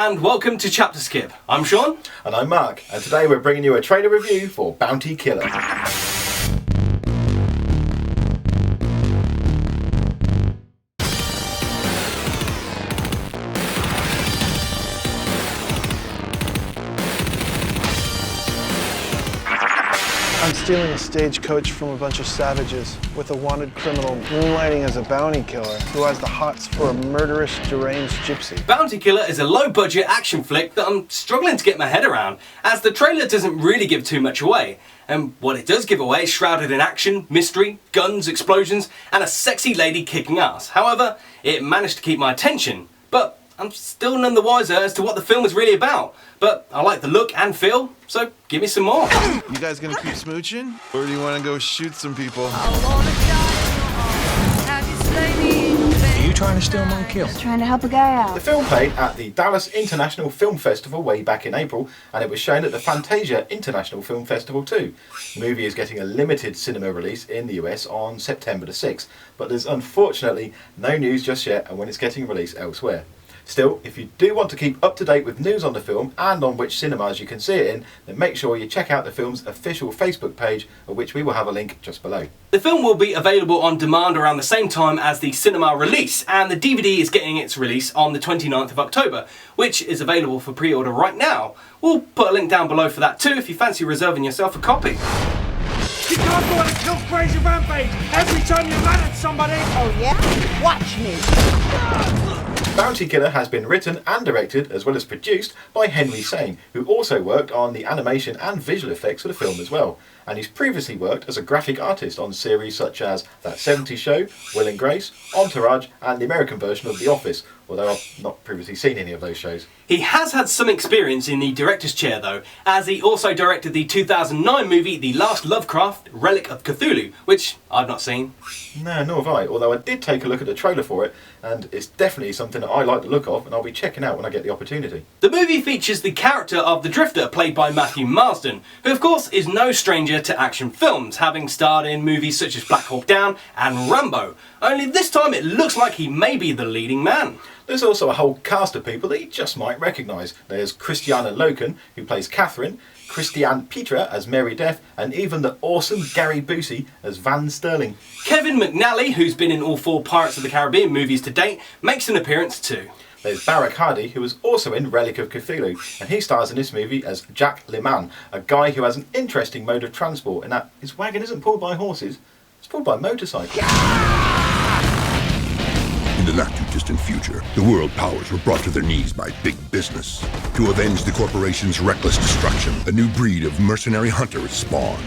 and welcome to ChapterSkip. I'm Shaun. And I'm Mark, and today we're bringing you a trailer review for Bounty Killer. I'm stealing a stagecoach from a bunch of savages with a wanted criminal moonlighting as a bounty killer who has the hots for a murderous, deranged gypsy. Bounty Killer is a low-budget action flick that I'm struggling to get my head around, as the trailer doesn't really give too much away. And what it does give away is shrouded in action, mystery, guns, explosions, and a sexy lady kicking ass. However, it managed to keep my attention, but I'm still none the wiser as to what the film is really about. But I like the look and feel, so give me some more. You guys gonna keep smooching? Or do you wanna go shoot some people? Are you trying to steal my kill? Just trying to help a guy out. The film played at the Dallas International Film Festival way back in April, and it was shown at the Fantasia International Film Festival too. The movie is getting a limited cinema release in the US on September the 6th, but there's unfortunately no news just yet on when it's getting released elsewhere. Still, if you do want to keep up to date with news on the film and on which cinemas you can see it in, then make sure you check out the film's official Facebook page, of which we will have a link just below. The film will be available on demand around the same time as the cinema release, and the DVD is getting its release on the 29th of October, which is available for pre-order right now. We'll put a link down below for that too if you fancy reserving yourself a copy. You can't go on a kill crazy rampage every time you're mad at somebody! Oh yeah? Watch me! Bounty Killer has been written and directed, as well as produced, by Henry Sane, who also worked on the animation and visual effects for the film as well. And he's previously worked as a graphic artist on series such as That 70s Show, Will and Grace, Entourage, and the American version of The Office, although I've not previously seen any of those shows. He has had some experience in the director's chair though, as he also directed the 2009 movie The Last Lovecraft, Relic of Cthulhu, which I've not seen. No, nor have I, although I did take a look at the trailer for it, and it's definitely something that I like the look of, and I'll be checking out when I get the opportunity. The movie features the character of the Drifter, played by Matthew Marsden, who of course is no stranger to action films, having starred in movies such as Black Hawk Down and Rambo, only this time it looks like he may be the leading man. There's also a whole cast of people that you just might recognise. There's Christiana Loken, who plays Catherine, Christiane Petra as Mary Death, and even the awesome Gary Busey as Van Sterling. Kevin McNally, who's been in all 4 Pirates of the Caribbean movies to date, makes an appearance too. There's Barak Hardy, who was also in Relic of Cthulhu, and he stars in this movie as Jack Liman, a guy who has an interesting mode of transport in that his wagon isn't pulled by horses, it's pulled by motorcycles. In the not-too-distant future, the world powers were brought to their knees by big business. To avenge the corporation's reckless destruction, a new breed of mercenary hunter is spawned.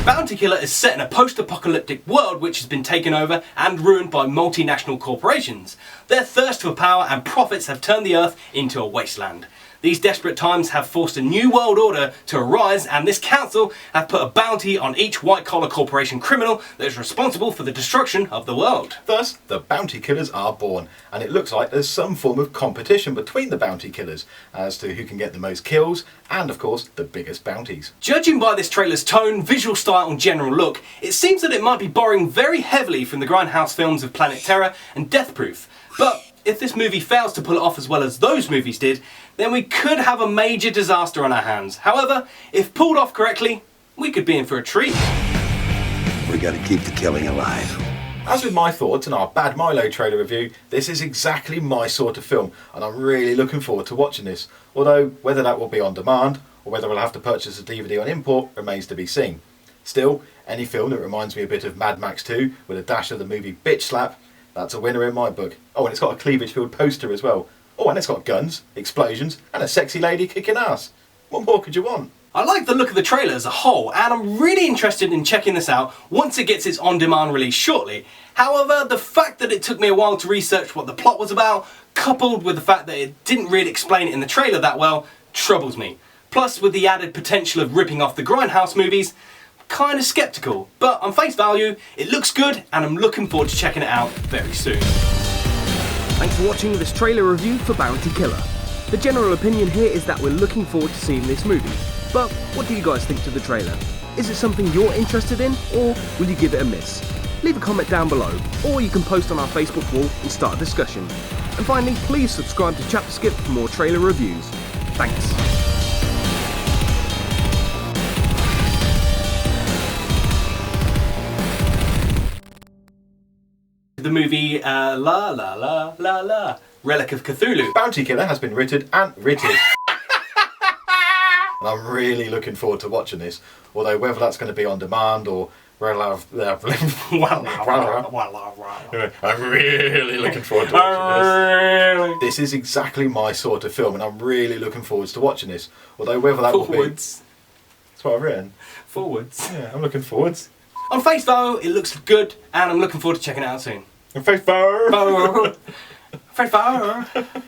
Bounty Killer is set in a post-apocalyptic world which has been taken over and ruined by multinational corporations. Their thirst for power and profits have turned the Earth into a wasteland. These desperate times have forced a new world order to arise, and this council have put a bounty on each white-collar corporation criminal that is responsible for the destruction of the world. Thus, the bounty killers are born, and it looks like there's some form of competition between the bounty killers as to who can get the most kills and, of course, the biggest bounties. Judging by this trailer's tone, visual style and general look, it seems that it might be borrowing very heavily from the Grindhouse films of Planet Terror and Death Proof. But if this movie fails to pull it off as well as those movies did, then we could have a major disaster on our hands. However, if pulled off correctly, we could be in for a treat. We gotta keep the killing alive. As with my thoughts in our Bad Milo trailer review, this is exactly my sort of film, and I'm really looking forward to watching this. Although, whether that will be on demand, or whether I'll have to purchase a DVD on import, remains to be seen. Still, any film that reminds me a bit of Mad Max 2, with a dash of the movie Bitch Slap, that's a winner in my book. Oh, and it's got a cleavage-filled poster as well. Oh, and it's got guns, explosions, and a sexy lady kicking ass. What more could you want? I like the look of the trailer as a whole, and I'm really interested in checking this out once it gets its on-demand release shortly. However, the fact that it took me a while to research what the plot was about, coupled with the fact that it didn't really explain it in the trailer that well, troubles me. Plus, with the added potential of ripping off the Grindhouse movies, kind of skeptical. But on face value, it looks good, and I'm looking forward to checking it out very soon. Thanks for watching this trailer review for Bounty Killer. The general opinion here is that we're looking forward to seeing this movie. But what do you guys think of the trailer? Is it something you're interested in, or will you give it a miss? Leave a comment down below, or you can post on our Facebook wall and start a discussion. And finally, please subscribe to ChapterSkip for more trailer reviews. Thanks. The movie Relic of Cthulhu. Bounty Killer has been written and written. And I'm really looking forward to watching this. Although whether that's going to be on demand or I'm really looking forward to watching this. This is exactly my sort of film, and I'm really looking forward to watching this. Although whether that will be... Forwards. That's what I've written. Forwards. Yeah, I'm looking forwards. On face value, it looks good, and I'm looking forward to checking it out soon. On face value. Face value.